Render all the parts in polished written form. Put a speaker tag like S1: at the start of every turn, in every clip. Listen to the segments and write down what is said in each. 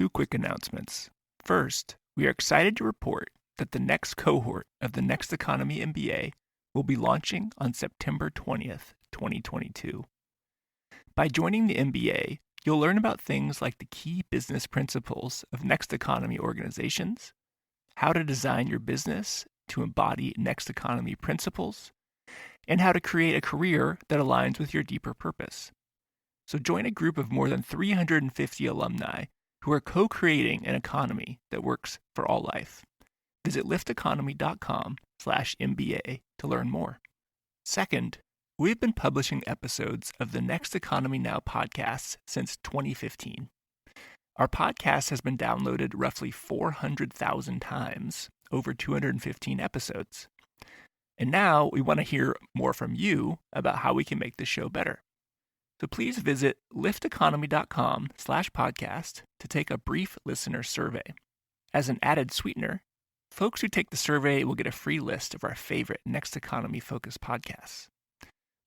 S1: two quick announcements. First, we are excited to report that the next cohort of the Next Economy MBA will be launching on September 20th, 2022. By joining the MBA, you'll learn about things like the key business principles of Next Economy organizations, how to design your business to embody Next Economy principles, and how to create a career that aligns with your deeper purpose. So join a group of more than 350 alumni who are co-creating an economy that works for all life. Visit lifteconomy.com/MBA to learn more. Second, we've been publishing episodes of the Next Economy Now podcasts since 2015. Our podcast has been downloaded roughly 400,000 times, over 215 episodes. And now we want to hear more from you about how we can make this show better. So please visit lifteconomy.com/podcast to take a brief listener survey. As an added sweetener, folks who take the survey will get a free list of our favorite Next Economy focused podcasts.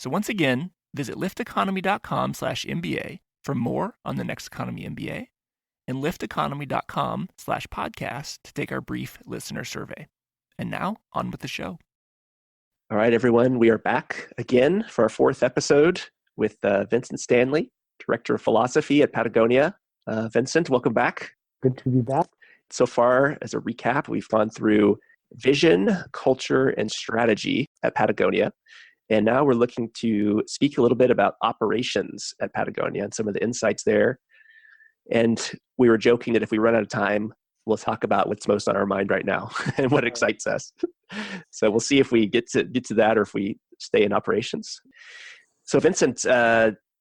S1: So once again, visit lifteconomy.com/MBA for more on the Next Economy MBA and lifteconomy.com/podcast to take our brief listener survey. And now on with the show.
S2: All right, everyone, we are back again for our fourth episode with Vincent Stanley, Director of Philosophy at Patagonia. Vincent, welcome back.
S3: Good to be back.
S2: So far, as a recap, we've gone through vision, culture, and strategy at Patagonia. And now we're looking to speak a little bit about operations at Patagonia and some of the insights there. And we were joking that if we run out of time, we'll talk about what's most on our mind right now and what excites us. So we'll see if we get to that or if we stay in operations. So Vincent,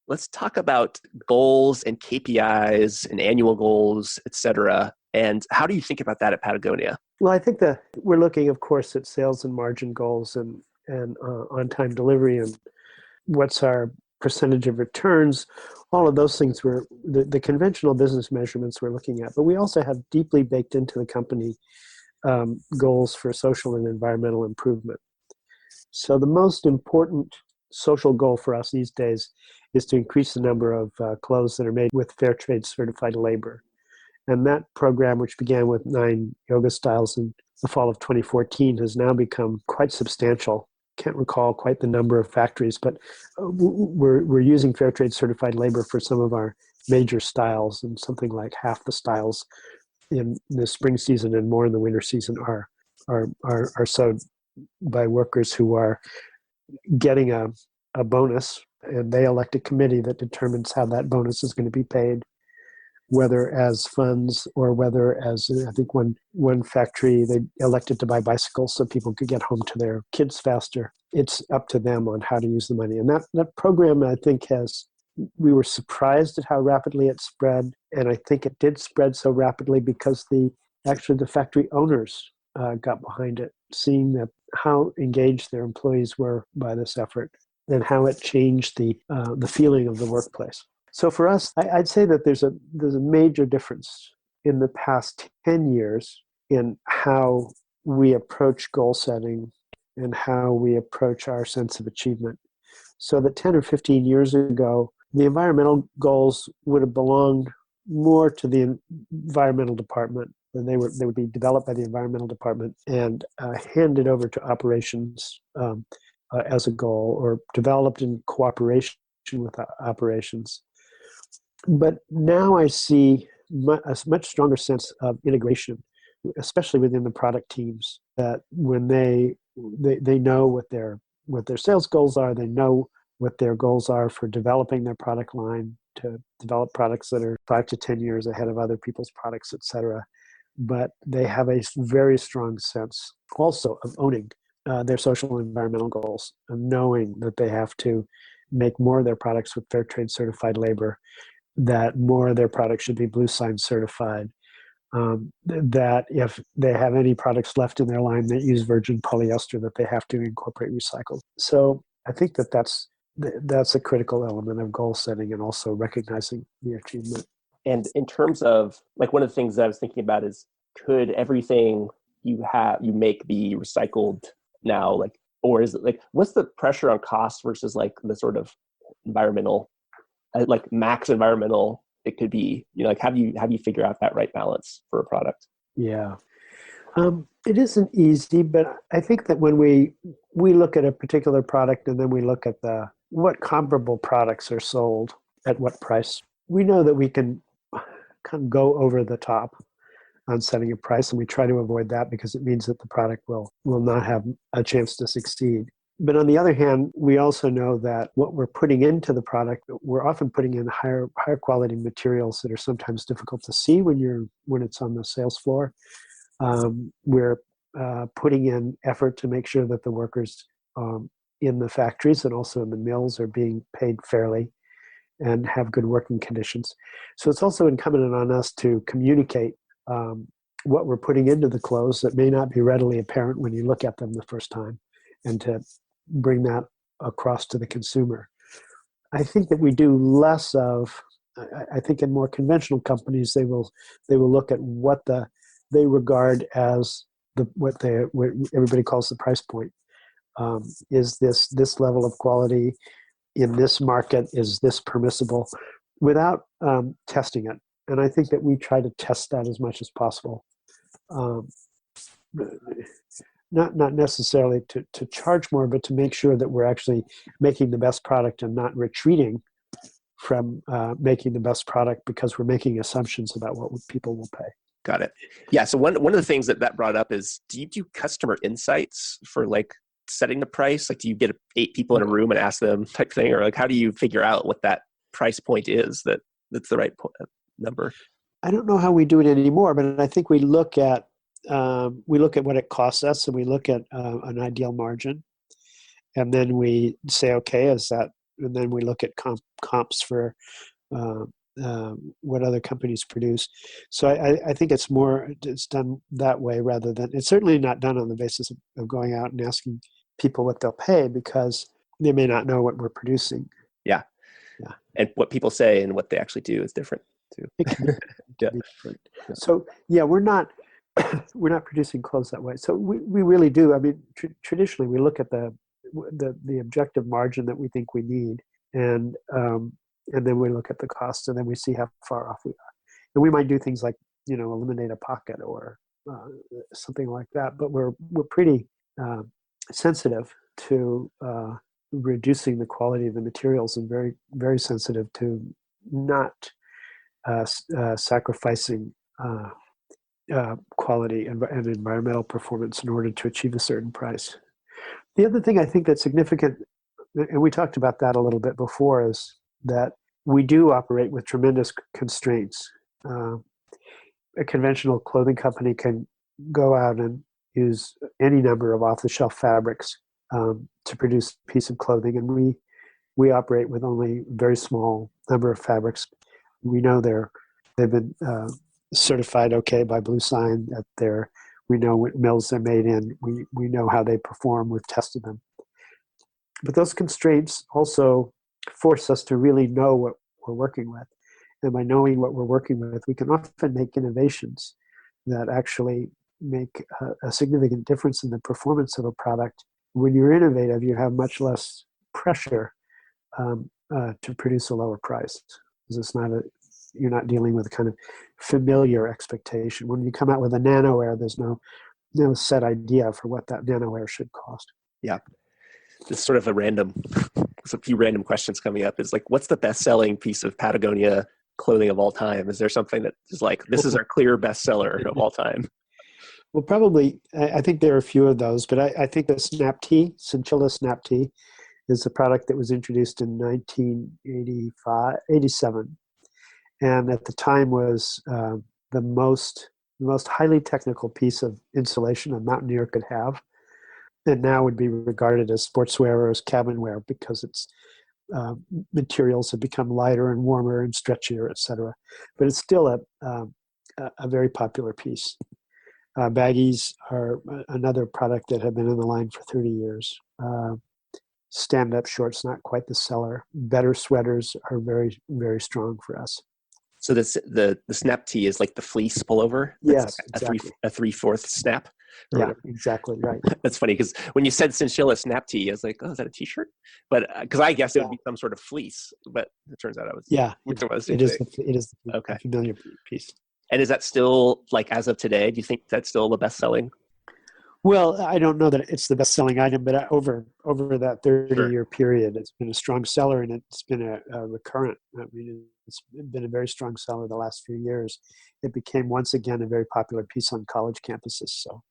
S2: let's talk about goals and KPIs and annual goals, et cetera. And how do you think about that at Patagonia?
S3: Well, I think that we're looking, of course, at sales and margin goals and on-time delivery and what's our percentage of returns. All of those things were the conventional business measurements we're looking at. But we also have deeply baked into the company goals for social and environmental improvement. So the most important social goal for us these days is to increase the number of clothes that are made with fair trade certified labor. And that program, which began with 9 yoga styles in the fall of 2014, has now become quite substantial. Can't recall quite the number of factories, but we're using fair trade certified labor for some of our major styles, and something like half the styles in the spring season and more in the winter season are sewed by workers who are getting a bonus, and they elect a committee that determines how that bonus is going to be paid, whether as funds or whether as, I think one factory, they elected to buy bicycles so people could get home to their kids faster. It's up to them on how to use the money. And that program, I think, we were surprised at how rapidly it spread. And I think it did spread so rapidly because the factory owners got behind it, seeing that how engaged their employees were by this effort and how it changed the feeling of the workplace. So for us, I'd say that there's a major difference in the past 10 years in how we approach goal setting and how we approach our sense of achievement. So that 10 or 15 years ago, the environmental goals would have belonged more to the environmental department, and they would be developed by the environmental department and handed over to operations as a goal, or developed in cooperation with operations. But now I see a much stronger sense of integration, especially within the product teams, that when they know what their sales goals are, they know what their goals are for developing their product line, to develop products that are 5 to 10 years ahead of other people's products, et cetera. But they have a very strong sense also of owning their social and environmental goals, of knowing that they have to make more of their products with fair trade certified labor, that more of their products should be Blue Sign certified, that if they have any products left in their line that use virgin polyester, that they have to incorporate recycled. So I think that's a critical element of goal setting and also recognizing the achievement.
S2: And in terms of, like, one of the things that I was thinking about is, could everything you make be recycled now? Like, or is it like, what's the pressure on cost versus like the sort of environmental, like max environmental it could be? Like how do you figure out that right balance for a product?
S3: Yeah. It isn't easy, but I think that when we look at a particular product and then we look at what comparable products are sold at what price, we know that we can kind of go over the top on setting a price, and we try to avoid that because it means that the product will not have a chance to succeed. But on the other hand, we also know that what we're putting into the product, we're often putting in higher quality materials that are sometimes difficult to see when it's on the sales floor. We're putting in effort to make sure that the workers in the factories and also in the mills are being paid fairly and have good working conditions. So it's also incumbent on us to communicate what we're putting into the clothes that may not be readily apparent when you look at them the first time, and to bring that across to the consumer. I think that we do less of, I think in more conventional companies, they will look at what they regard as what everybody calls the price point. Is this level of quality in this market? Is this permissible? Without testing it. And I think that we try to test that as much as possible. Not necessarily to charge more, but to make sure that we're actually making the best product and not retreating from making the best product because we're making assumptions about what people will pay.
S2: Got it. Yeah. So one of the things that brought up is, do you do customer insights for like setting the price? Like, do you get 8 people in a room and ask them type thing, or like how do you figure out what that price point is that's the right number?
S3: I don't know how we do it anymore, but I think we look at what it costs us, and we look at an ideal margin, and then we say, okay, is that? And then we look at comps for what other companies produce. So I think it's done that way rather than, it's certainly not done on the basis of going out and asking people what they'll pay, because they may not know what we're producing.
S2: Yeah. And what people say and what they actually do is different too.
S3: It can be different. So yeah, we're not producing clothes that way. So we really do. I mean, traditionally we look at the objective margin that we think we need, and then we look at the cost, and then we see how far off we are. And we might do things like, eliminate a pocket or something like that. But we're pretty sensitive to reducing the quality of the materials, and very, very sensitive to not sacrificing quality and environmental performance in order to achieve a certain price. The other thing I think that's significant, and we talked about that a little bit before, is that we do operate with tremendous constraints. A conventional clothing company can go out and use any number of off-the-shelf fabrics to produce a piece of clothing, and we operate with only a very small number of fabrics. We know they've been certified okay by Blue Sign. We know what mills they're made in. We know how they perform. We've tested them. But those constraints also force us to really know what we're working with. And by knowing what we're working with, we can often make innovations that actually make a significant difference in the performance of a product. When you're innovative, you have much less pressure to produce a lower price, because you're not dealing with a kind of familiar expectation. When you come out with a nano-wear, there's no set idea for what that nano-wear should cost.
S2: Yeah. This sort of there's a few random questions coming up. Is like, what's the best-selling piece of Patagonia clothing of all time? Is there something that is like, this is our clear bestseller of all time?
S3: Well, probably, I think there are a few of those, but I think the Snap Tee, Chinchilla Snap Tee, is a product that was introduced in 1987, and at the time was the most highly technical piece of insulation a mountaineer could have, and now would be regarded as sportswear or as cabin wear, because its materials have become lighter and warmer and stretchier, etc. But it's still a very popular piece. Baggies are another product that have been in the line for 30 years. Stand-up shorts, not quite the seller. Better sweaters are very, very strong for us.
S2: So the Snap Tee is like the fleece pullover?
S3: Yes,
S2: like
S3: exactly.
S2: A 3/4 snap? or
S3: Yeah,
S2: whatever.
S3: exactly right.
S2: That's funny because when you said chinchilla snap tea, I was like, oh, is that a T-shirt? But because I guess it would be some sort of fleece, but it turns out I was
S3: Yeah,
S2: talking about the same
S3: it is.
S2: thing.
S3: It is
S2: Okay.
S3: a familiar piece.
S2: And is that still, like, as of today, do you think that's still the best selling?
S3: Well, I don't know that it's the best-selling item, but over that 30-year period, it's been a strong seller, and it's been a recurrent. I mean, it's been a very strong seller the last few years. It became once again a very popular piece on college campuses. So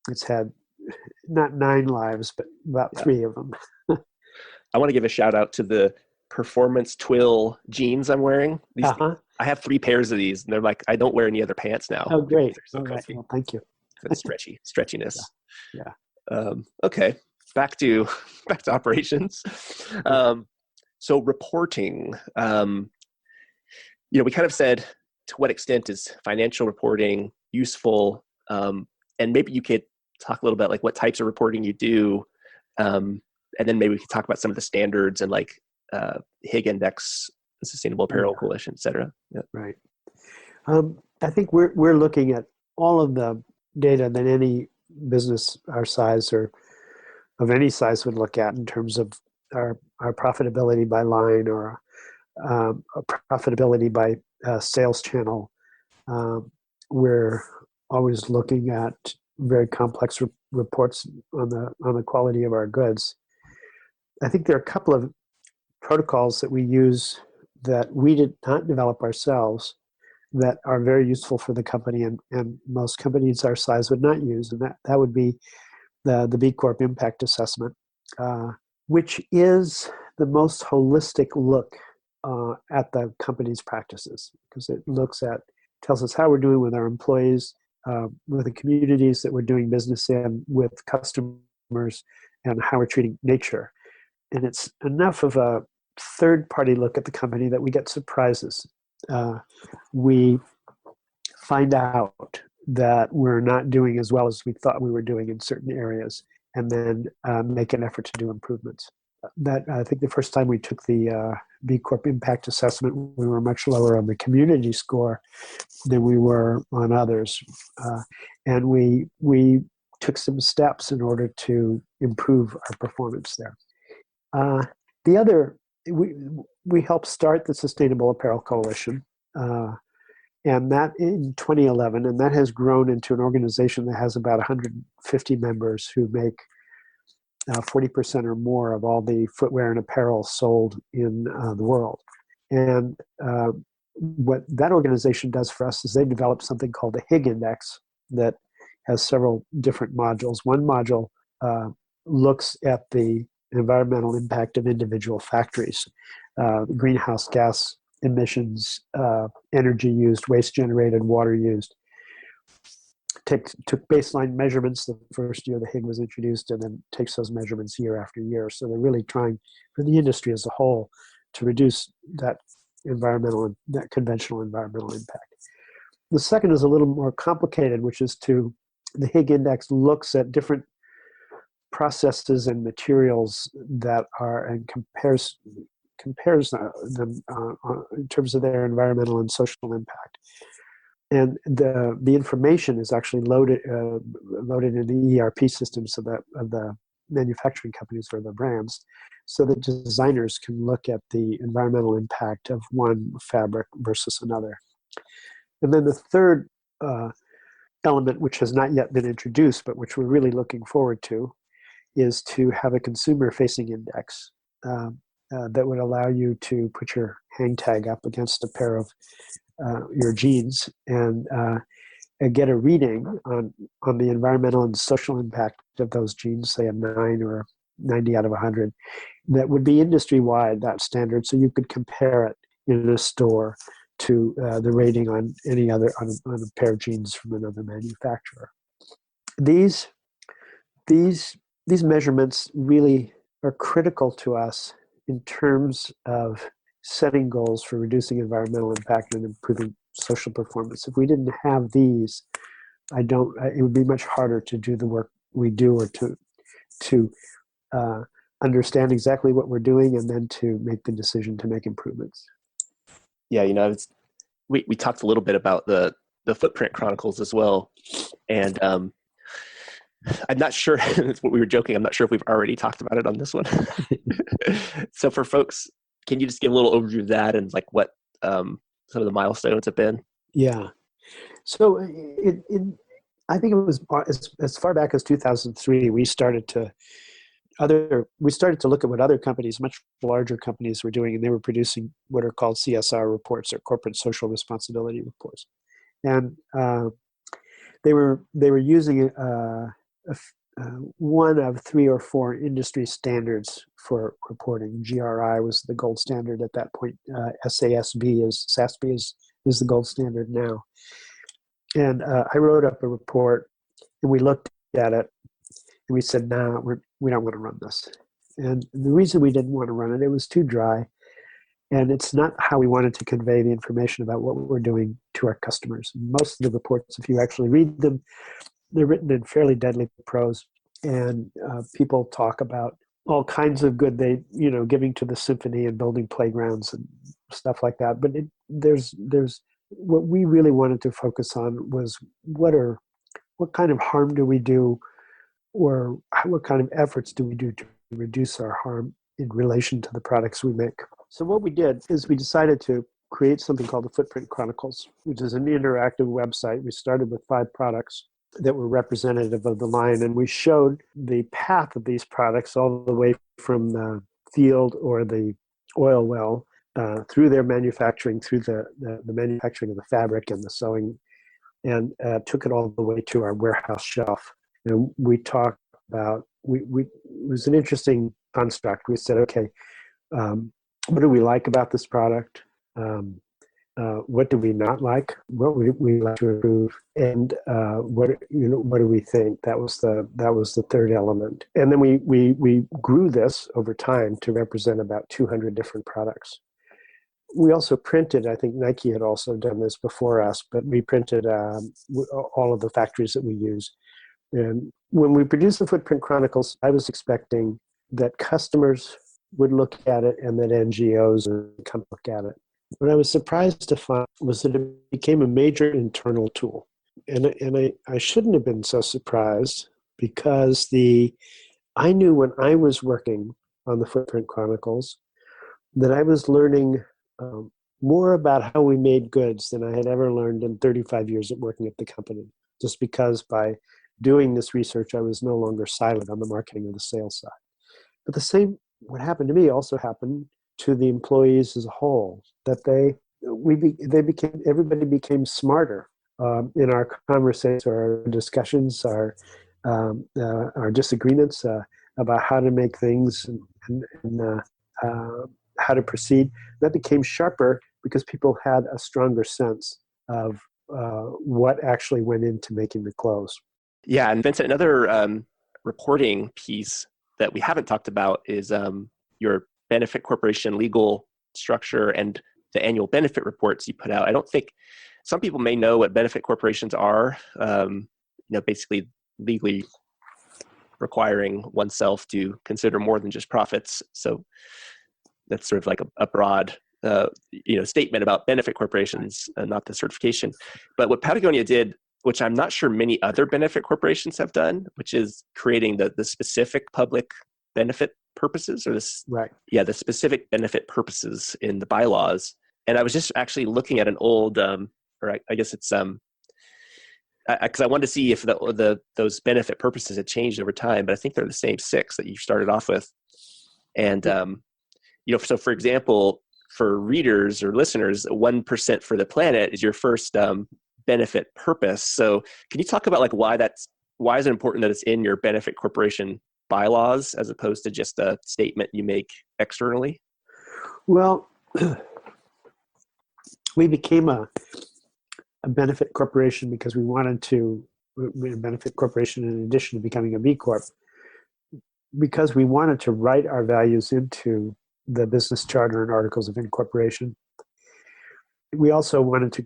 S3: it's had not 9 lives, but about 3 of them.
S2: I want to give a shout out to the Performance Twill jeans I'm wearing. I have 3 pairs of these, and they're like, I don't wear any other pants now.
S3: Oh, great.
S2: They're so
S3: All right.
S2: comfy.
S3: Well, thank you.
S2: That's stretchiness.
S3: Yeah.
S2: Okay. Back to operations. So reporting, we kind of said to what extent is financial reporting useful, and maybe you could talk a little bit like what types of reporting you do, and then maybe we could talk about some of the standards and like Higg Index, the Sustainable Apparel Coalition, et cetera. Yeah.
S3: Right. I think we're looking at all of the data that any business our size or of any size would look at in terms of our profitability by line or profitability by sales channel. We're always looking at very complex reports on the quality of our goods. I think there are a couple of protocols that we use that we did not develop ourselves that are very useful for the company, and most companies our size would not use, and that would be the B Corp impact assessment, which is the most holistic look at the company's practices, because it tells us how we're doing with our employees, with the communities that we're doing business in, with customers, and how we're treating nature. And it's enough of a third-party look at the company that we get surprises. We find out that we're not doing as well as we thought we were doing in certain areas, and then make an effort to do improvements. That I think the first time we took the B Corp impact assessment, we were much lower on the community score than we were on others, and we took some steps in order to improve our performance there. The other, we helped start the Sustainable Apparel Coalition, and that in 2011, and that has grown into an organization that has about 150 members who make 40% or more of all the footwear and apparel sold in the world. And what that organization does for us is they develop something called the Higg Index that has several different modules. One module looks at the environmental impact of individual factories, greenhouse gas emissions, energy used, waste generated, water used. Took baseline measurements the first year the Higg was introduced, and then takes those measurements year after year. So they're really trying, for the industry as a whole, to reduce that conventional environmental impact. The second is a little more complicated, which is the Higg Index looks at different processes and materials that are, and compares them in terms of their environmental and social impact. And the information is actually loaded in the ERP systems of the manufacturing companies or the brands, so that designers can look at the environmental impact of one fabric versus another. And then the third element, which has not yet been introduced, but which we're really looking forward to, is to have a consumer-facing index that would allow you to put your hang tag up against a pair of your jeans and get a reading on the environmental and social impact of those jeans, say a 9 or 90 out of 100, that would be industry-wide, that standard, so you could compare it in a store to the rating on any other on a pair of jeans from another manufacturer. These measurements really are critical to us in terms of setting goals for reducing environmental impact and improving social performance. If we didn't have these, it would be much harder to do the work we do, or to understand exactly what we're doing and then to make the decision to make improvements.
S2: Yeah, we talked a little bit about the Footprint Chronicles as well, and I'm not sure. That's what we were joking. I'm not sure if we've already talked about it on this one. So for folks, can you just give a little overview of that and like what some of the milestones have been?
S3: Yeah. So I think it was as far back as 2003, we started to look at what other companies, much larger companies, were doing, and they were producing what are called CSR reports, or corporate social responsibility reports, and they were using one of 3 or 4 industry standards for reporting. GRI was the gold standard at that point. SASB is the gold standard now. And I wrote up a report, and we looked at it, and we said, "Nah, we don't want to run this." And the reason we didn't want to run it, it was too dry, and it's not how we wanted to convey the information about what we're doing to our customers. Most of the reports, if you actually read them, they're written in fairly deadly prose, and people talk about all kinds of good giving to the symphony and building playgrounds and stuff like that. But there's what we really wanted to focus on was what kind of harm do we do, or what kind of efforts do we do to reduce our harm in relation to the products we make. So what we did is we decided to create something called the Footprint Chronicles, which is an interactive website. We started with 5 products that were representative of the line, and we showed the path of these products all the way from the field or the oil well through their manufacturing, through the manufacturing of the fabric and the sewing, and took it all the way to our warehouse shelf. And we talked about, it was an interesting construct. We said, okay, what do we like about this product? What do we not like? What would we like to improve? And what do we think? That was the third element. And then we grew this over time to represent about 200 different products. We also printed, I think Nike had also done this before us, but we printed all of the factories that we use. And when we produced the Footprint Chronicles, I was expecting that customers would look at it and that NGOs would come look at it. What I was surprised to find was that it became a major internal tool. And I shouldn't have been so surprised, because I knew when I was working on the Footprint Chronicles that I was learning more about how we made goods than I had ever learned in 35 years of working at the company, just because by doing this research, I was no longer silent on the marketing or the sales side. But the same, what happened to me also happened to the employees as a whole, that everybody became smarter in our conversations, or our discussions, our disagreements about how to make things and how to proceed. That became sharper because people had a stronger sense of what actually went into making the clothes.
S2: Yeah, and Vincent, another reporting piece that we haven't talked about is your benefit corporation legal structure and the annual benefit reports you put out. I don't think some people may know what benefit corporations are. Basically legally requiring oneself to consider more than just profits. So that's sort of like a broad statement about benefit corporations, not the certification. But what Patagonia did, which I'm not sure many other benefit corporations have done, which is creating the specific public benefit purposes, or the specific benefit purposes in the bylaws. And I was just actually looking at an old, I guess it's because I wanted to see if those benefit purposes had changed over time, but I think they're the same 6 that you started off with. And so for example, for readers or listeners, 1% for the planet is your first benefit purpose. So can you talk about why is it important that it's in your benefit corporation bylaws as opposed to just a statement you make externally?
S3: Well, we became a benefit corporation because we wanted to be a benefit corporation in addition to becoming a B Corp, because we wanted to write our values into the business charter and articles of incorporation. We also wanted to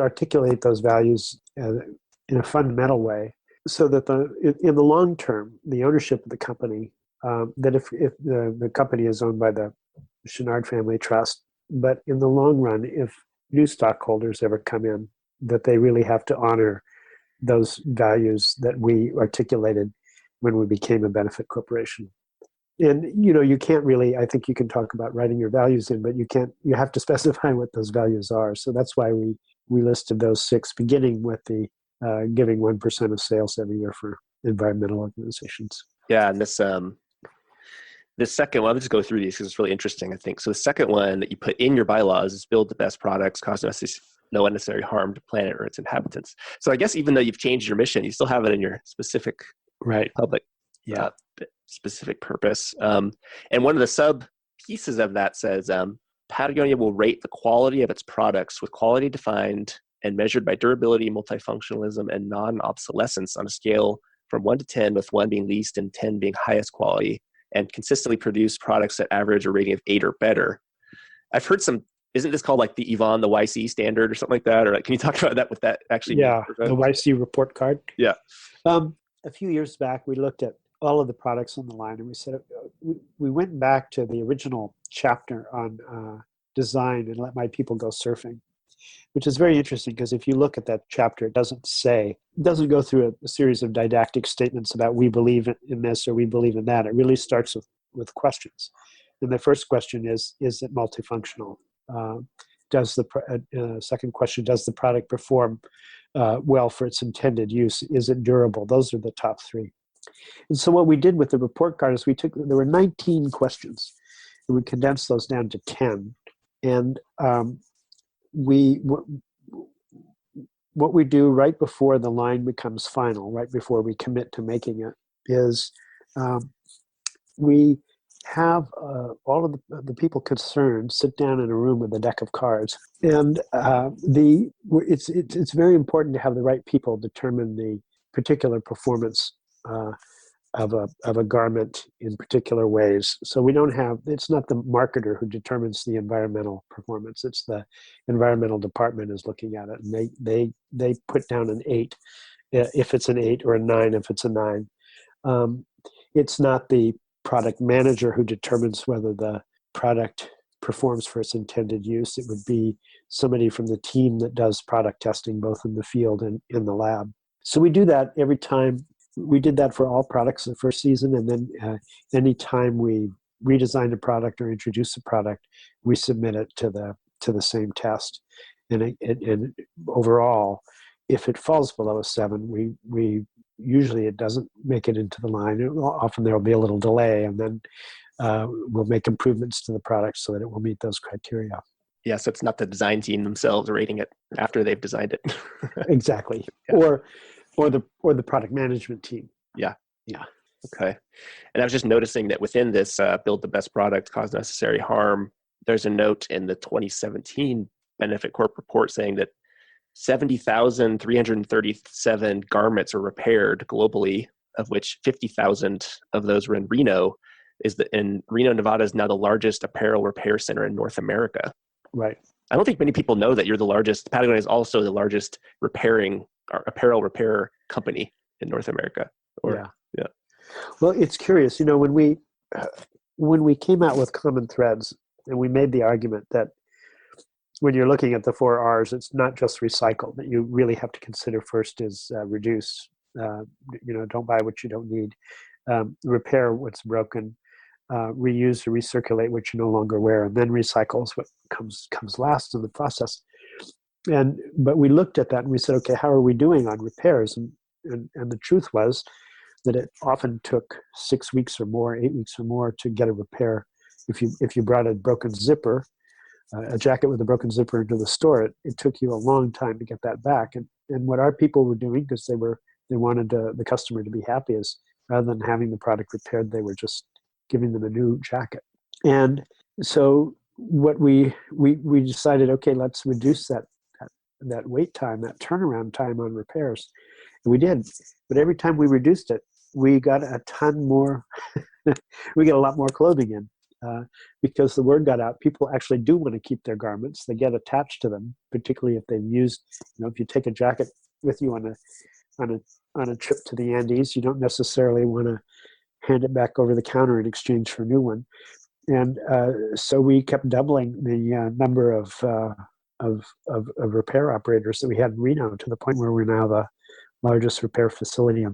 S3: articulate those values in a fundamental way, so that in the long term, the ownership of the company, that if the company is owned by the Chenard Family Trust, but in the long run, if new stockholders ever come in, that they really have to honor those values that we articulated when we became a benefit corporation. And, you can't really, I think you can talk about writing your values in, but you have to specify what those values are. So that's why we listed those 6, beginning with the giving 1% of sales every year for environmental organizations.
S2: Yeah, and this second one, I'll just go through these because it's really interesting, I think. So the second one that you put in your bylaws is build the best products, cause no unnecessary harm to planet or its inhabitants. So I guess even though you've changed your mission, you still have it in your specific public specific purpose. And one of the sub pieces of that says, Patagonia will rate the quality of its products with quality defined and measured by durability, multifunctionalism, and non-obsolescence on a scale from 1 to 10, with 1 being least and 10 being highest quality, and consistently produce products that average a rating of 8 or better. I've heard isn't this called like the Yvonne, the YC standard or something like that? Or can you talk about that with that actually?
S3: Yeah, the YC report card.
S2: Yeah.
S3: A few years back, we looked at all of the products on the line, and we said, we went back to the original chapter on design and let my people go surfing, which is very interesting because if you look at that chapter, it doesn't go through a series of didactic statements about we believe in this or we believe in that. It really starts with questions. And the first question is it multifunctional? Second question, does the product perform well for its intended use? Is it durable? Those are the top 3. And so what we did with the report card is there were 19 questions, and we condensed those down to 10. And what we do right before the line becomes final, right before we commit to making it, is we have all of the people concerned sit down in a room with a deck of cards, and it's very important to have the right people determine the particular performance of a garment in particular ways. So it's not the marketer who determines the environmental performance. It's the environmental department is looking at it, and they put down an 8 if it's an 8 or a 9 if it's a 9. It's not the product manager who determines whether the product performs for its intended use. It would be somebody from the team that does product testing both in the field and in the lab. So we do that every time. We did that for all products the first season, and then any time we redesign a product or introduce a product, we submit it to the same test. And overall, if it falls below a 7, we usually it doesn't make it into the line. Often there will be a little delay, and then we'll make improvements to the product so that it will meet those criteria.
S2: Yeah, so it's not the design team themselves rating it after they've designed it.
S3: Exactly. Yeah. Or the product management team.
S2: Yeah.
S3: Yeah.
S2: Okay. And I was just noticing that within this build the best product, cause necessary harm, there's a note in the 2017 Benefit Corp report saying that 70,337 garments were repaired globally, of which 50,000 of those were in Reno. And Reno, Nevada is now the largest apparel repair center in North America.
S3: Right.
S2: I don't think many people know that you're the largest. Patagonia is also the largest apparel repair company in North America.
S3: Yeah. Well, it's curious. When we came out with Common Threads, and we made the argument that when you're looking at the 4 R's, it's not just recycle that you really have to consider. First is reduce. Don't buy what you don't need. Repair what's broken. Reuse or recirculate what you no longer wear, and then recycle is what comes last in the process. But we looked at that and we said, okay, how are we doing on repairs? And the truth was that it often took 6 weeks or more, 8 weeks or more to get a repair. If you brought a broken zipper, a jacket with a broken zipper into the store, it took you a long time to get that back. And what our people were doing, because they wanted the customer to be happy, is rather than having the product repaired, they were just giving them a new jacket. And so what we decided, okay, let's reduce that wait time, that turnaround time on repairs. And we did. But every time we reduced it, we got a ton more, we get a lot more clothing in because the word got out. People actually do want to keep their garments. They get attached to them, particularly if they've used, if you take a jacket with you on a trip to the Andes, you don't necessarily want to hand it back over the counter in exchange for a new one. And so we kept doubling the number of repair operators that we had in Reno, to the point where we're now largest repair facility in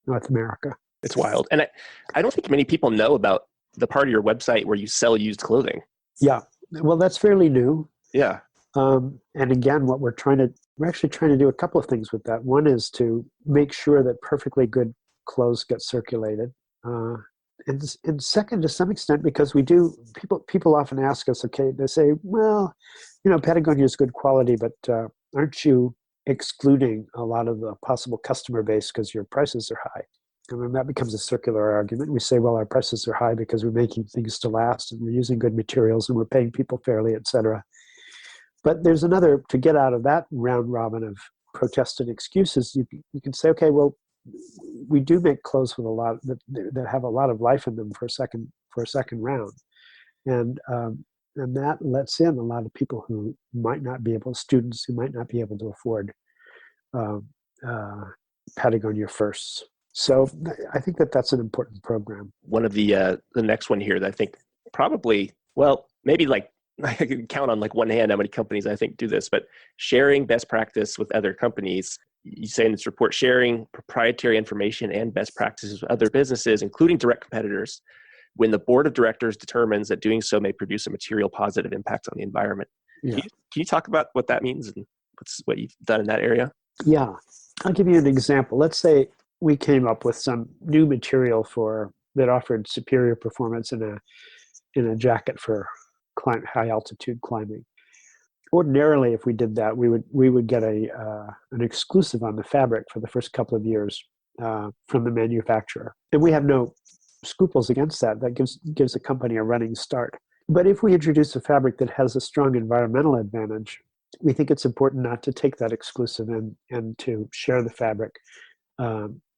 S3: North America.
S2: It's wild. And I don't think many people know about the part of your website where you sell used clothing.
S3: Yeah. Well, that's fairly new.
S2: Yeah.
S3: And again, we're actually trying to do a couple of things with that. One is to make sure that perfectly good clothes get circulated. And second, to some extent, because people often ask us, okay, they say, well, Patagonia is good quality, but aren't you excluding a lot of the possible customer base because your prices are high? And then that becomes a circular argument. We say, well, our prices are high because we're making things to last and we're using good materials and we're paying people fairly, et cetera. But there's another, to get out of that round robin of protested excuses, you can say, okay, well, we do make clothes with a lot that have a lot of life in them for a second round, and that lets in a lot of people who might not be able, students who might not be able to afford Patagonia firsts. So I think that's an important program.
S2: One of the next one here that I think probably, well, maybe like I can count on like one hand how many companies I think do this, but sharing best practice with other companies. You say in this report, sharing proprietary information and best practices with other businesses, including direct competitors, when the board of directors determines that doing so may produce a material positive impact on the environment. Yeah. Can you talk about what that means and what you've done in that area?
S3: Yeah, I'll give you an example. Let's say we came up with some new material that offered superior performance in a jacket for high altitude climbing. Ordinarily, if we did that, we would get an exclusive on the fabric for the first couple of years from the manufacturer, and we have no scruples against that. That gives a company a running start. But if we introduce a fabric that has a strong environmental advantage, we think it's important not to take that exclusive and to share the fabric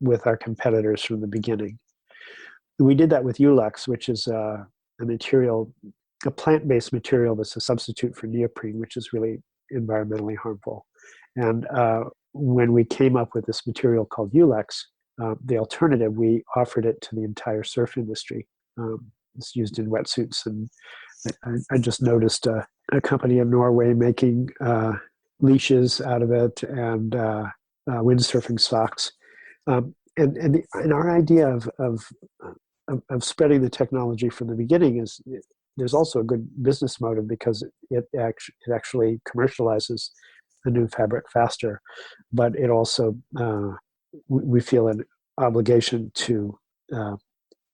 S3: with our competitors from the beginning. We did that with Ulex, which is a plant-based material that's a substitute for neoprene, which is really environmentally harmful. And when we came up with this material called Ulex, the alternative, we offered it to the entire surf industry. It's used in wetsuits. And I just noticed a company in Norway making leashes out of it and windsurfing socks. And our idea of spreading the technology from the beginning is there's also a good business motive because it actually commercializes the new fabric faster, but it also we feel an obligation to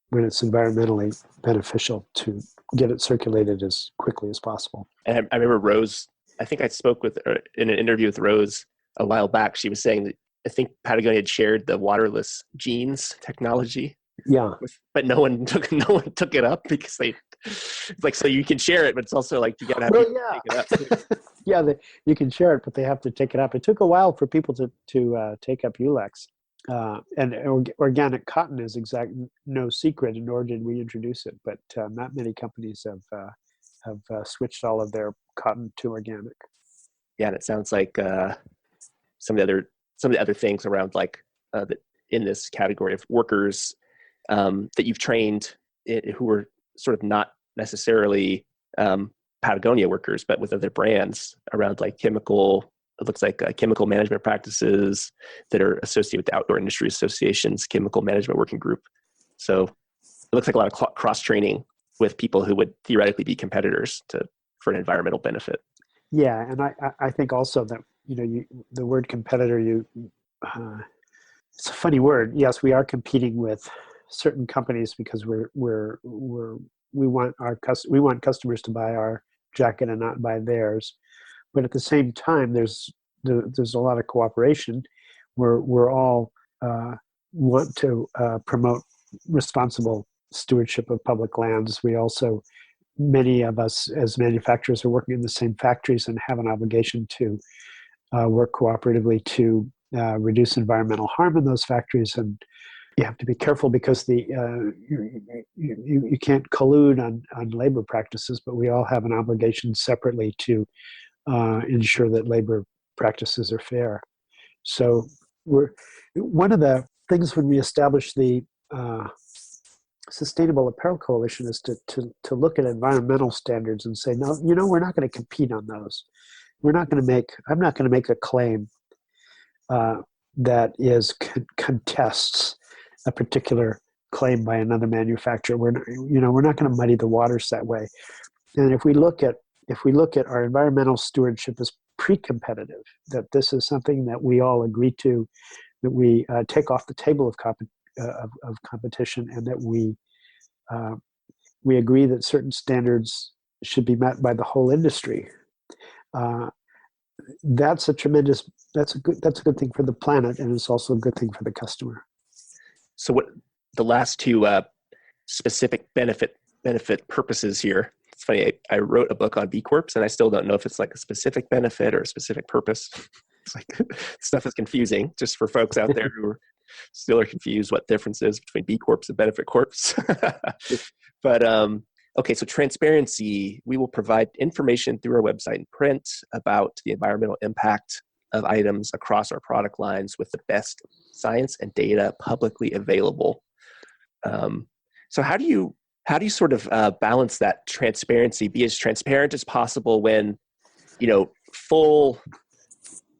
S3: when it's environmentally beneficial to get it circulated as quickly as possible.
S2: And I remember Rose, I think I spoke with her in an interview with Rose a while back. She was saying that I think Patagonia had shared the waterless jeans technology.
S3: Yeah,
S2: but no one took it up because it's like, so you can share it, but it's also like you gotta have people take it up.
S3: Yeah, you can share it, but they have to take it up. It took a while for people to take up Ulex, and organic cotton is no secret, nor did we introduce it. But not many companies have switched all of their cotton to organic.
S2: Yeah, and it sounds like some of the other things around like in this category of workers that you've trained who were sort of not necessarily Patagonia workers, but with other brands around like chemical management practices that are associated with the Outdoor Industry Association's Chemical Management Working Group. So it looks like a lot of cross-training with people who would theoretically be competitors for an environmental benefit.
S3: Yeah, and I think also that the word competitor, it's a funny word. Yes, we are competing with certain companies because we want customers to buy our jacket and not buy theirs. But at the same time, there's a lot of cooperation. We're all want to promote responsible stewardship of public lands. We also, many of us as manufacturers, are working in the same factories and have an obligation to work cooperatively to reduce environmental harm in those factories. And you have to be careful because you can't collude on labor practices, but we all have an obligation separately to ensure that labor practices are fair. So one of the things when we established the Sustainable Apparel Coalition is to look at environmental standards and say, no, we're not going to compete on those. I'm not going to make a claim that is contests a particular claim by another manufacturer. We're not going to muddy the waters that way. And if we look at our environmental stewardship as pre-competitive, that this is something that we all agree to, that we take off the table of competition, and that we agree that certain standards should be met by the whole industry. That's a good thing for the planet, and it's also a good thing for the customer.
S2: So what the last two specific benefit purposes here? It's funny, I wrote a book on B Corps, and I still don't know if it's like a specific benefit or a specific purpose. It's like stuff is confusing just for folks out there who still are confused what difference is between B Corps and benefit corps. But okay, so transparency, we will provide information through our website and print about the environmental impact of items across our product lines with the best science and data publicly available. So how do you sort of balance that transparency, be as transparent as possible when, full,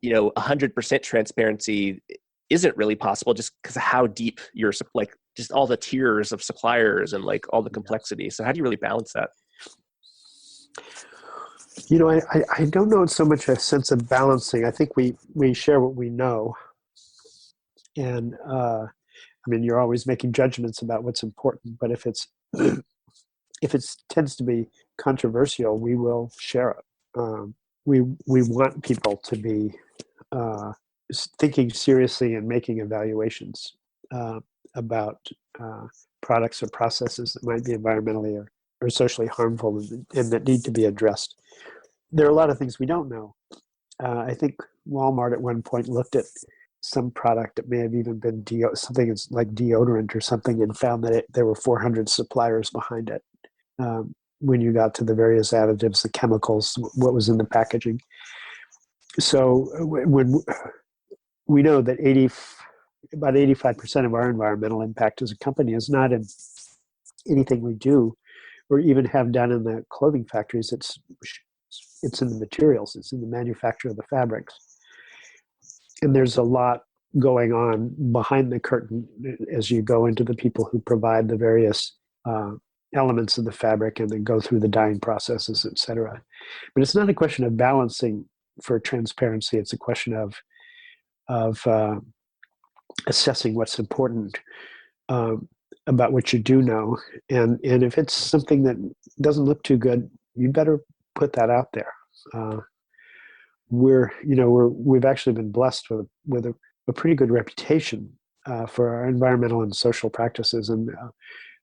S2: 100% transparency isn't really possible just because of how deep you're, like, just all the tiers of suppliers and like all the complexity. So how do you really balance that?
S3: I don't know so much a sense of balancing. I think we share what we know. And you're always making judgments about what's important, but if it tends to be controversial, we will share it. We want people to be thinking seriously and making evaluations about products or processes that might be environmentally or socially harmful and that need to be addressed. There are a lot of things we don't know. I think Walmart at one point looked at some product that may have even been something like deodorant or something, and found that there were 400 suppliers behind it. When you got to the various additives, the chemicals, what was in the packaging. So when we know that about 85% of our environmental impact as a company is not in anything we do or even have done in the clothing factories. It's in the materials. It's in the manufacture of the fabrics. And there's a lot going on behind the curtain as you go into the people who provide the various elements of the fabric and then go through the dyeing processes, et cetera. But it's not a question of balancing for transparency. It's a question of assessing what's important about what you do know. And if it's something that doesn't look too good, you better put that out there. We've actually been blessed with a pretty good reputation for our environmental and social practices. And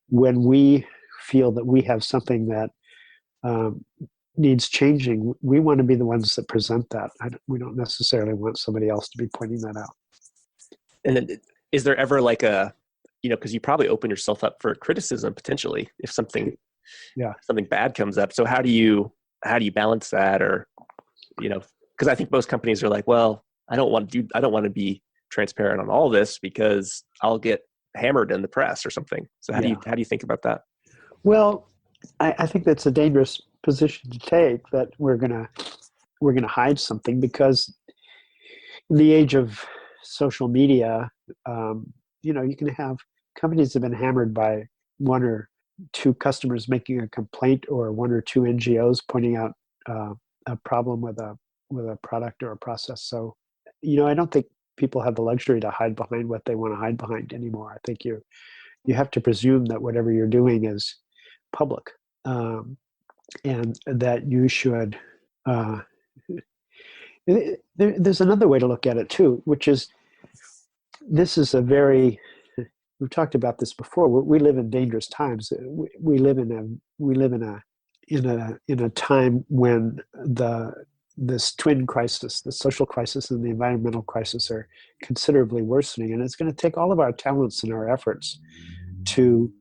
S3: when we feel that we have something that needs changing, we want to be the ones that present that. We don't necessarily want somebody else to be pointing that out.
S2: And then is there ever like because you probably open yourself up for criticism potentially if something bad comes up. So how do you balance that? Or, because I think most companies are like, well, I don't want to be transparent on all this because I'll get hammered in the press or something. So how do you think about that?
S3: Well, I think that's a dangerous position to take, that we're gonna hide something, because in the age of social media, you can have companies that have been hammered by one or two customers making a complaint, or one or two NGOs pointing out a problem with a product or a process. So, I don't think people have the luxury to hide behind what they want to hide behind anymore. I think you have to presume that whatever you're doing is public, and that you should. There's another way to look at it too, which is, this is we've talked about this before. We live in dangerous times. We live in a time when this twin crisis, the social crisis and the environmental crisis, are considerably worsening, and it's going to take all of our talents and our efforts to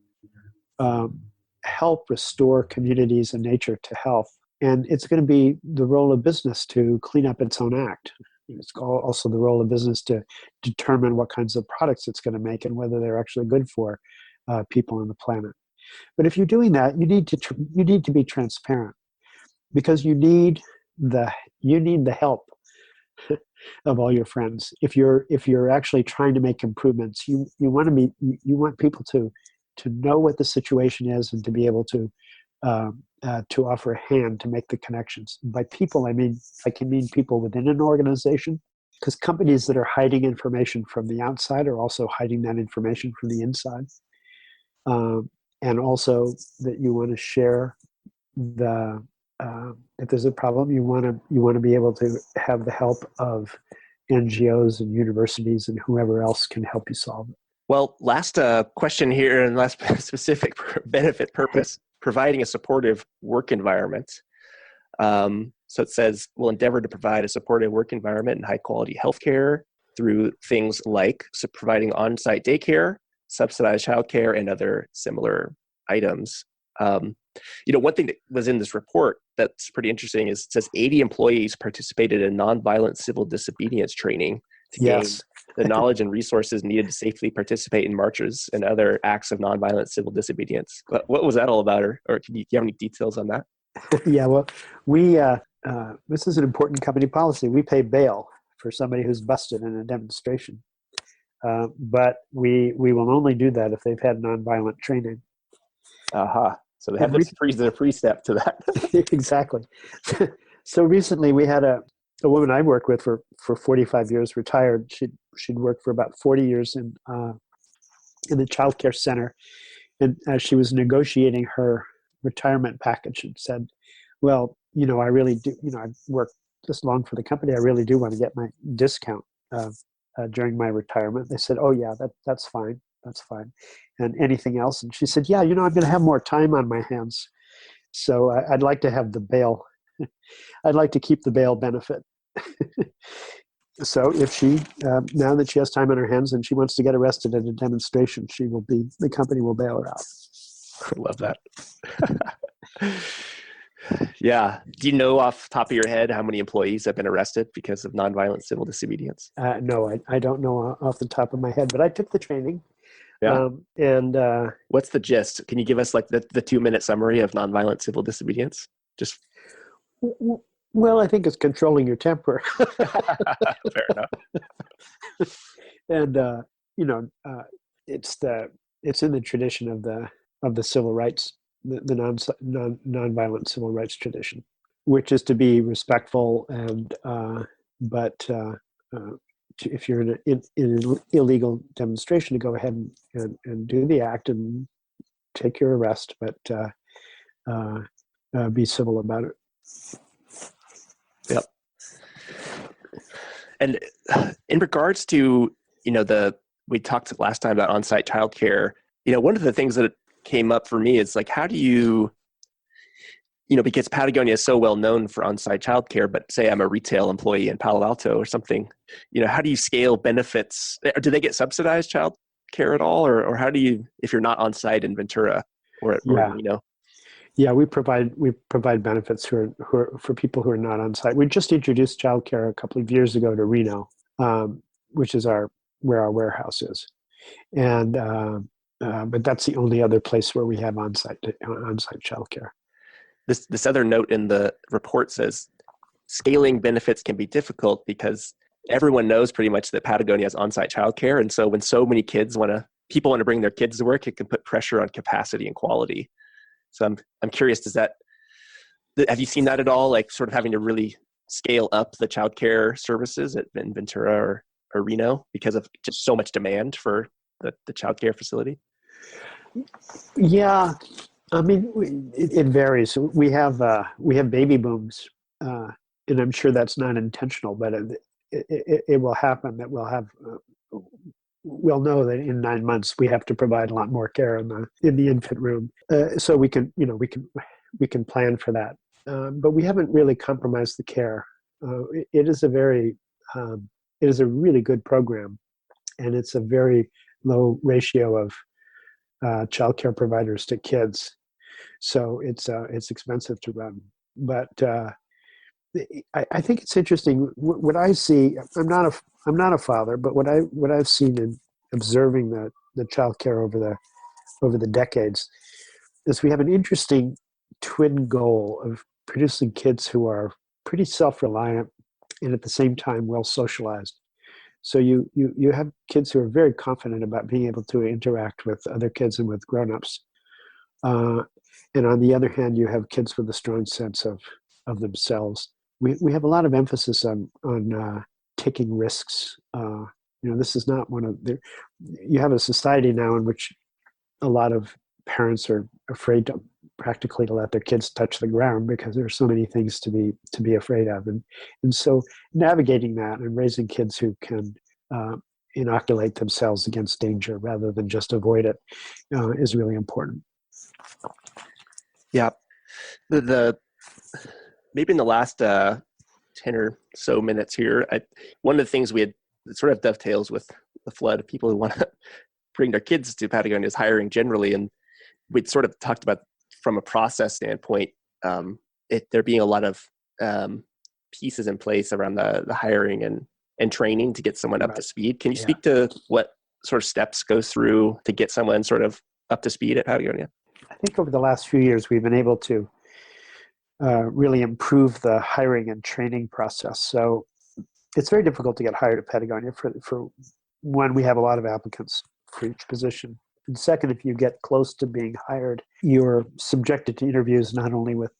S3: help restore communities and nature to health. And it's going to be the role of business to clean up its own act. It's also the role of business to determine what kinds of products it's going to make and whether they're actually good for people on the planet. But if you're doing that, you need to be transparent, because you need the help of all your friends. If you're actually trying to make improvements, you want people to know what the situation is and to be able to offer a hand to make the connections. By people, I can mean people within an organization, because companies that are hiding information from the outside are also hiding that information from the inside. And also that you want to share the if there's a problem, you want to be able to have the help of NGOs and universities and whoever else can help you solve it.
S2: Well, last question here, and last specific benefit purpose, providing a supportive work environment. So it says, we'll endeavor to provide a supportive work environment and high quality healthcare through things like providing on-site daycare, subsidized childcare, and other similar items. One thing that was in this report that's pretty interesting is it says 80 employees participated in nonviolent civil disobedience training to gain the knowledge and resources needed to safely participate in marches and other acts of nonviolent civil disobedience. What was that all about? Or do you have any details on that?
S3: Yeah, well, we this is an important company policy. We pay bail for somebody who's busted in a demonstration, but we will only do that if they've had nonviolent training.
S2: So they have a free step to that.
S3: Exactly. So recently we had a woman I worked with for 45 years, retired. She'd worked for about 40 years in the childcare center, and as she was negotiating her retirement package, and said, "Well, I really do. I've worked this long for the company. I really do want to get my discount during my retirement." They said, "Oh yeah, that's fine. That's fine. And anything else?" And she said, "Yeah, I'm going to have more time on my hands, so I'd like to have the bail. I'd like to keep the bail benefit." So if she, now that she has time on her hands and she wants to get arrested at a demonstration, the company will bail her out.
S2: I love that. Yeah. Do you know off the top of your head how many employees have been arrested because of nonviolent civil disobedience?
S3: No, I don't know off the top of my head, but I took the training.
S2: Yeah. What's the gist? Can you give us like the 2-minute summary of nonviolent civil disobedience? Just.
S3: Well, I think it's controlling your temper.
S2: Fair enough.
S3: And it's in the tradition of the civil rights, the nonviolent civil rights tradition, which is to be respectful and if you're in an illegal demonstration, to go ahead and do the act and take your arrest, but be civil about it.
S2: Yep. And in regards to, we talked last time about on-site childcare, one of the things that came up for me is like, how do you, because Patagonia is so well known for on-site childcare, but say I'm a retail employee in Palo Alto or something, how do you scale benefits? Do they get subsidized childcare at all? Or how do you, if you're not on-site in Ventura
S3: Yeah, we provide benefits for people who are not on site. We just introduced childcare a couple of years ago to Reno, which is where our warehouse is, and but that's the only other place where we have on-site childcare.
S2: This other note in the report says scaling benefits can be difficult because everyone knows pretty much that Patagonia has on-site childcare, and so when so many people want to bring their kids to work, it can put pressure on capacity and quality. So I'm curious, have you seen that at all? Like sort of having to really scale up the childcare services in Ventura or Reno because of just so much demand for the childcare facility?
S3: Yeah, it varies. We have baby booms, and I'm sure that's not intentional, but it will happen that we'll know that in 9 months we have to provide a lot more care in the infant room. So we can plan for that. But we haven't really compromised the care. It is a really good program, and it's a very low ratio of childcare providers to kids. So it's expensive to run. But I think it's interesting what I see. I'm not a father, but what I've seen in observing the childcare over the decades is we have an interesting twin goal of producing kids who are pretty self-reliant and at the same time well socialized. So you have kids who are very confident about being able to interact with other kids and with grown-ups. And on the other hand, you have kids with a strong sense of themselves. We have a lot of emphasis on taking risks. This is not one of the. You have a society now in which a lot of parents are afraid to practically to let their kids touch the ground because there are so many things to be afraid of, and so navigating that and raising kids who can inoculate themselves against danger rather than just avoid it is really important.
S2: Yeah, the maybe in the last 10 or so minutes here, one of the things we had sort of dovetails with the flood of people who want to bring their kids to Patagonia is hiring generally, and we'd sort of talked about from a process standpoint, there being a lot of pieces in place around the hiring and training to get someone up to speed. Can you speak to what sort of steps go through to get someone sort of up to speed at Patagonia?
S3: I think over the last few years, we've been able to really improve the hiring and training process. So it's very difficult to get hired at Patagonia for one, we have a lot of applicants for each position. And second, if you get close to being hired, you're subjected to interviews not only with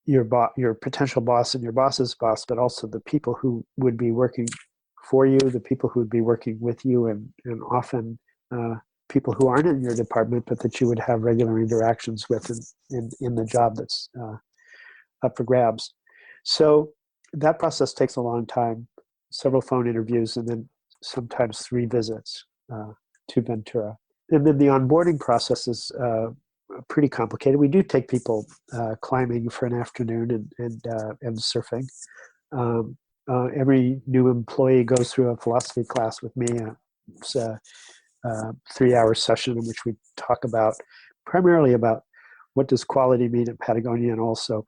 S3: your potential boss and your boss's boss, but also the people who would be working for you, the people who would be working with you, and often people who aren't in your department, but that you would have regular interactions with in the job that's up for grabs. So that process takes a long time, several phone interviews, and then sometimes 3 visits to Ventura. And then the onboarding process is pretty complicated. We do take people climbing for an afternoon and surfing. Every new employee goes through a philosophy class with me. It's a 3-hour session in which we talk primarily about what does quality mean at Patagonia, and also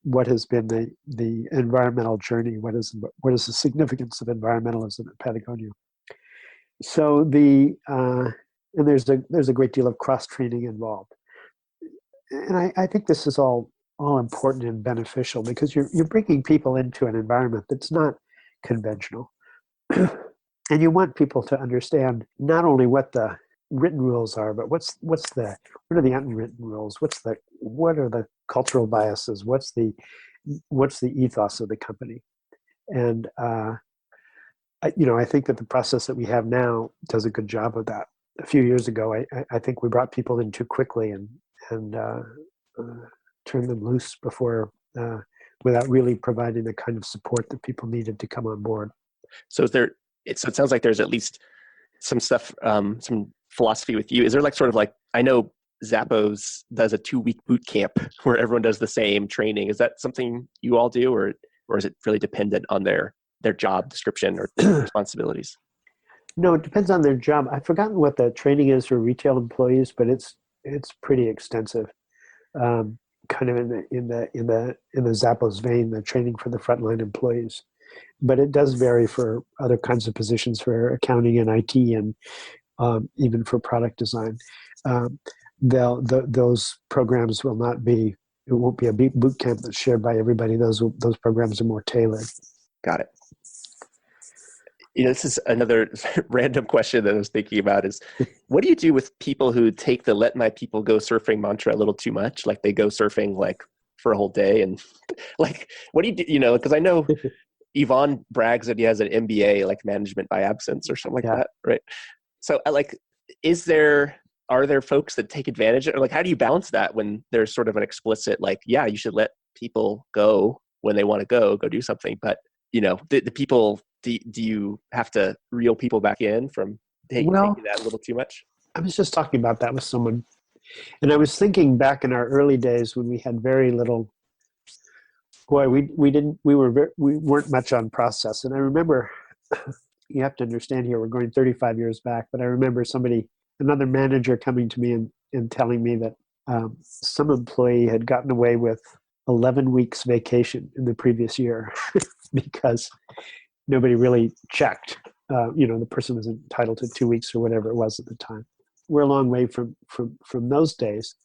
S3: what has been the environmental journey. What is the significance of environmentalism at Patagonia? So and there's a great deal of cross training involved, and I think this is all important and beneficial because you're bringing people into an environment that's not conventional. And you want people to understand not only what the written rules are, but what are the unwritten rules? What are the cultural biases? What's the ethos of the company? And I think that the process that we have now does a good job of that. A few years ago, I think we brought people in too quickly and turned them loose before without really providing the kind of support that people needed to come on board.
S2: So it sounds like there's at least some stuff, some philosophy with you. Is there I know Zappos does a 2-week boot camp where everyone does the same training. Is that something you all do, or is it really dependent on their job description or responsibilities?
S3: No, it depends on their job. I've forgotten what the training is for retail employees, but it's pretty extensive. Kind of in the Zappos vein, the training for the frontline employees. But it does vary for other kinds of positions, for accounting and IT, and even for product design. Those programs will not be. It won't be a boot camp that's shared by everybody. Those programs are more tailored.
S2: Got it. This is another random question that I was thinking about is, what do you do with people who take the "let my people go surfing" mantra a little too much? Like they go surfing for a whole day, and what do you do? Because I know Yvonne brags that he has an MBA, like management by absence or something like that, right? So are there folks that take advantage of it? Or how do you balance that when there's sort of an explicit, you should let people go when they want to go do something, but the people, do you have to reel people back in from taking that a little too much?
S3: I was just talking about that with someone, and I was thinking back in our early days when we had very little. Boy, we weren't much on process, and I remember. You have to understand here, we're going 35 years back, but I remember another manager coming to me and telling me that some employee had gotten away with 11 weeks vacation in the previous year because nobody really checked. The person was entitled to 2 weeks or whatever it was at the time. We're a long way from those days,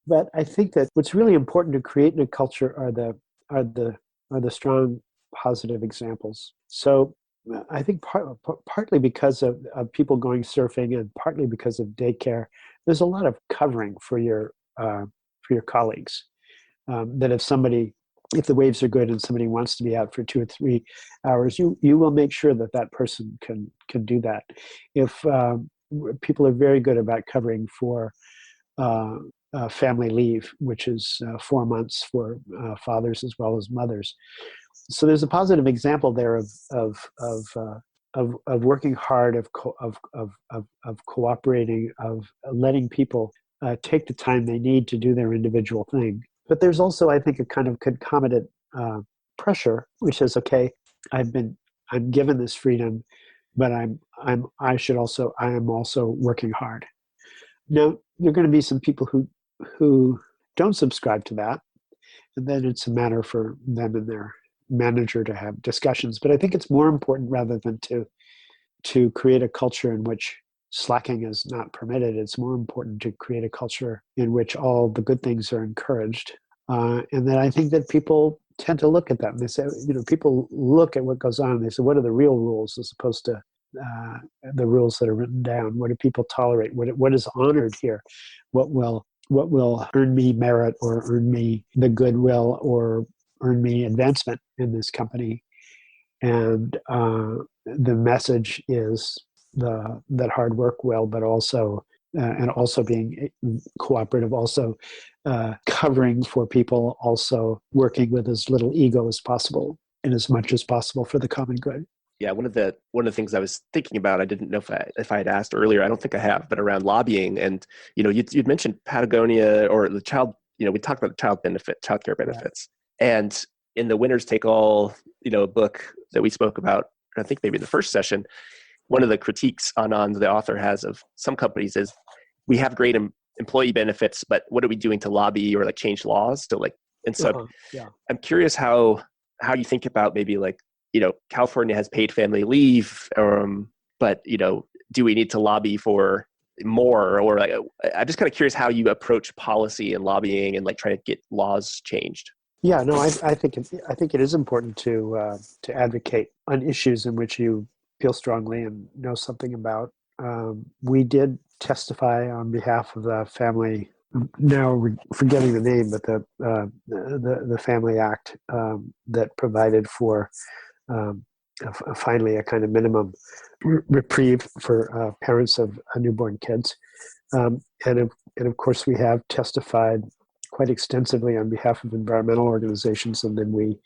S3: but I think that what's really important to create in a culture are the strong positive examples. So I think partly because of people going surfing and partly because of daycare, there's a lot of covering for your colleagues. That if the waves are good and somebody wants to be out for 2 or 3 hours, you will make sure that person can do that. If people are very good about covering for family leave, which is 4 months for fathers as well as mothers. So there's a positive example there of working hard, of cooperating, of letting people take the time they need to do their individual thing. But there's also, I think, a kind of concomitant pressure, which says, okay, I'm given this freedom, but I am also working hard. Now, there are going to be some people who don't subscribe to that, and then it's a matter for them and their manager to have discussions. But I think it's more important, rather than to create a culture in which slacking is not permitted, it's more important to create a culture in which all the good things are encouraged. And then I think that people tend to look at that, and they say, people look at what goes on and they say, what are the real rules as opposed to the rules that are written down? What do people tolerate? What is honored here? What will earn me merit or earn me the goodwill or earn me advancement in this company? And the message is that hard work will, but also and also being cooperative, also covering for people, also working with as little ego as possible and as much as possible for the common good.
S2: Yeah, one of the things I was thinking about, I didn't know if I had asked earlier. I don't think I have, but around lobbying, and you'd mentioned Patagonia or the child. We talked about child care benefits, right. And in the Winners Take All, book that we spoke about, I think maybe the first session, one of the critiques on the author has of some companies is we have great employee benefits, but what are we doing to lobby or change laws to And so I'm curious how you think about maybe California has paid family leave, but do we need to lobby for more? Or I'm just kind of curious how you approach policy and lobbying and trying to get laws changed.
S3: Yeah, no, I think it is important to advocate on issues in which you feel strongly and know something about. We did testify on behalf of the family. Now we're forgetting the name, but the Family Act that provided for finally a kind of minimum reprieve for parents of newborn kids, and of course we have testified quite extensively on behalf of environmental organizations, and then we've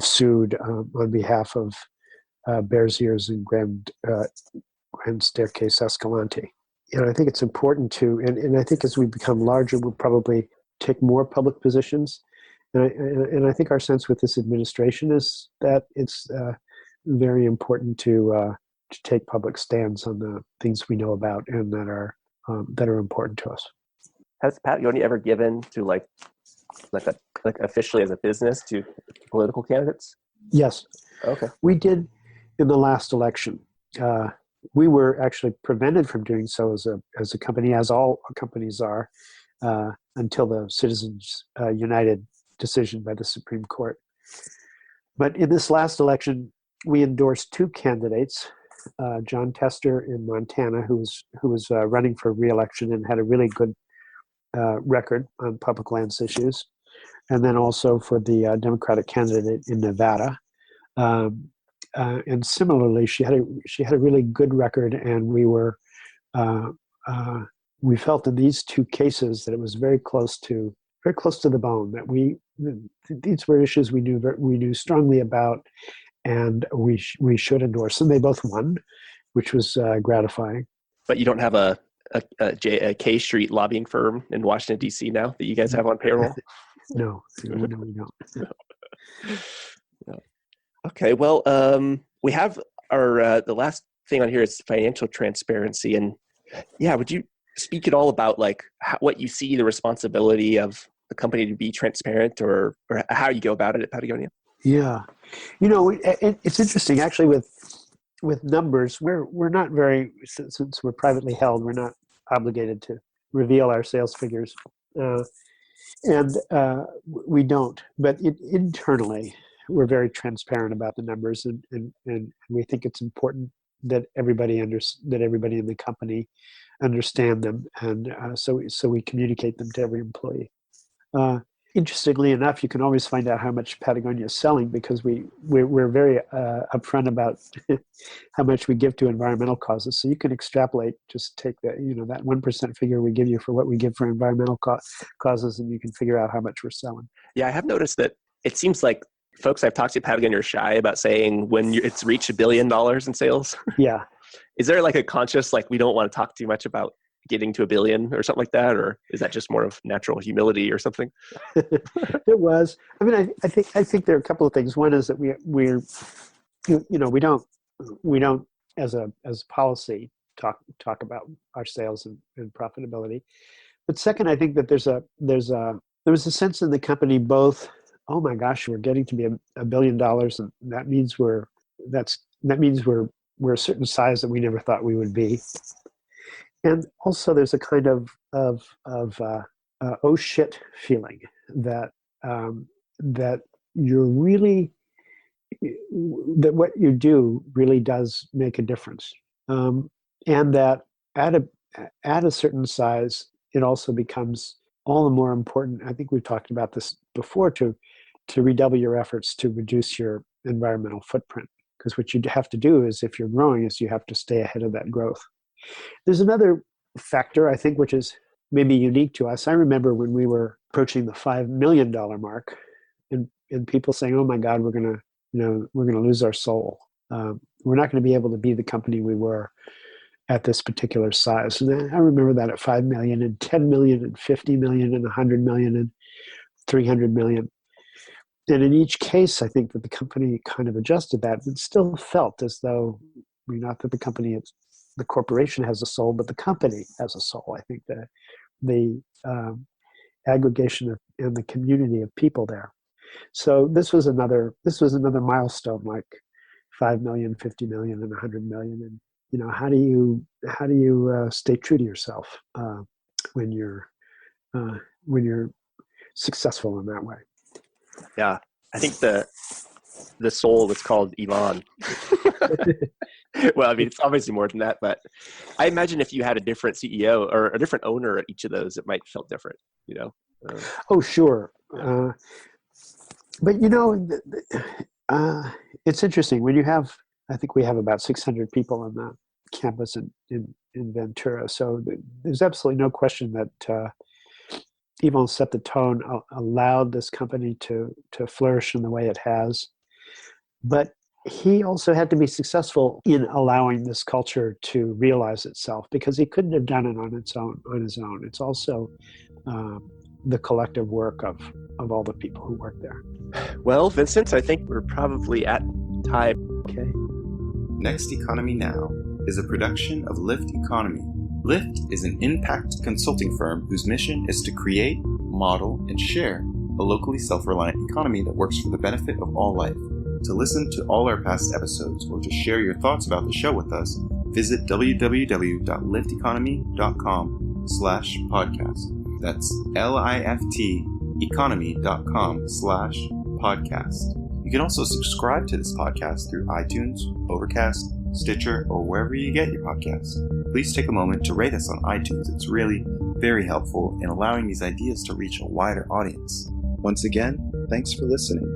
S3: sued on behalf of Bears Ears and Grand Staircase Escalante. And I think it's important to, and I think as we become larger, we'll probably take more public positions. And I think our sense with this administration is that it's very important to take public stands on the things we know about and that are important to us.
S2: Has Patagonia ever given to officially as a business to political candidates?
S3: Yes.
S2: Okay.
S3: We did in the last election. We were actually prevented from doing so as a company, as all companies are, until the Citizens United decision by the Supreme Court. But in this last election, we endorsed 2 candidates, John Tester in Montana, who was running for re-election and had a really good record on public lands issues, and then also for the Democratic candidate in Nevada. And similarly, she had a really good record, and we felt in these 2 cases that it was very close to the bone, that these were issues we knew strongly about, and we should endorse. And they both won, which was gratifying.
S2: But you don't have a K Street lobbying firm in Washington, D.C. now that you guys have on payroll?
S3: No, we don't.
S2: No. Okay, well, we have our the last thing on here is financial transparency, and would you speak at all about what you see the responsibility of the company to be transparent, or how you go about it at Patagonia?
S3: Yeah, it's interesting actually with numbers. We're not very, since we're privately held, we're not obligated to reveal our sales figures, and we don't. But internally, we're very transparent about the numbers, and we think it's important that everybody in the company understand them, and so we communicate them to every employee. Interestingly enough, you can always find out how much Patagonia is selling because we're very upfront about how much we give to environmental causes. So you can extrapolate, just take that that 1% figure we give you for what we give for environmental causes, and you can figure out how much we're selling.
S2: Yeah, I have noticed that it seems like folks I've talked to at Patagonia are shy about saying when it's reached $1 billion in sales.
S3: Yeah.
S2: Is there like a conscious, like, we don't want to talk too much about getting to $1 billion or something like that? Or is that just more of natural humility or something?
S3: It was. I mean, I think there are a couple of things. One is that we don't as a policy talk about our sales and profitability. But second, I think that there was a sense in the company both, oh my gosh, we're getting to be $1 billion, and that means we're a certain size that we never thought we would be. And also there's a kind of oh shit feeling that you're really, that what you do really does make a difference. And that at a certain size, it also becomes all the more important. I think we've talked about this before, to redouble your efforts to reduce your environmental footprint. Because what you have to do is, if you're growing, is you have to stay ahead of that growth. There's another factor, I think, which is maybe unique to us. I remember when we were approaching the $5 million mark, and people saying, "Oh my God, we're gonna lose our soul. We're not going to be able to be the company we were at this particular size." And I remember that at 5 million and 10 million and 50 million and 100 million and 300 million. And in each case, I think that the company kind of adjusted that. It still felt as though, not that the corporation has a soul, but the company has a soul. I think the aggregation and the community of people there. So this was another milestone, like 5 million, 50 million, and 100 million. And how do you stay true to yourself when you're successful in that way?
S2: Yeah, I think the soul was called Ivan. Well, I mean, it's obviously more than that, but I imagine if you had a different CEO or a different owner at each of those, it might feel different,
S3: Oh, sure.
S2: Yeah.
S3: But it's interesting when you have, I think we have about 600 people on the campus in Ventura. So there's absolutely no question that Yvon set the tone, allowed this company to flourish in the way it has. But he also had to be successful in allowing this culture to realize itself, because he couldn't have done it on his own. It's also the collective work of all the people who work there.
S2: Well, Vincent, I think we're probably at time.
S3: Okay.
S4: Next Economy Now is a production of Lift Economy. Lift is an impact consulting firm whose mission is to create, model, and share a locally self-reliant economy that works for the benefit of all life. To listen to all our past episodes or to share your thoughts about the show with us, visit www.lifteconomy.com/podcast. That's LIFT economy.com/podcast. You can also subscribe to this podcast through iTunes, Overcast, Stitcher, or wherever you get your podcasts. Please take a moment to rate us on iTunes. It's really very helpful in allowing these ideas to reach a wider audience. Once again, thanks for listening.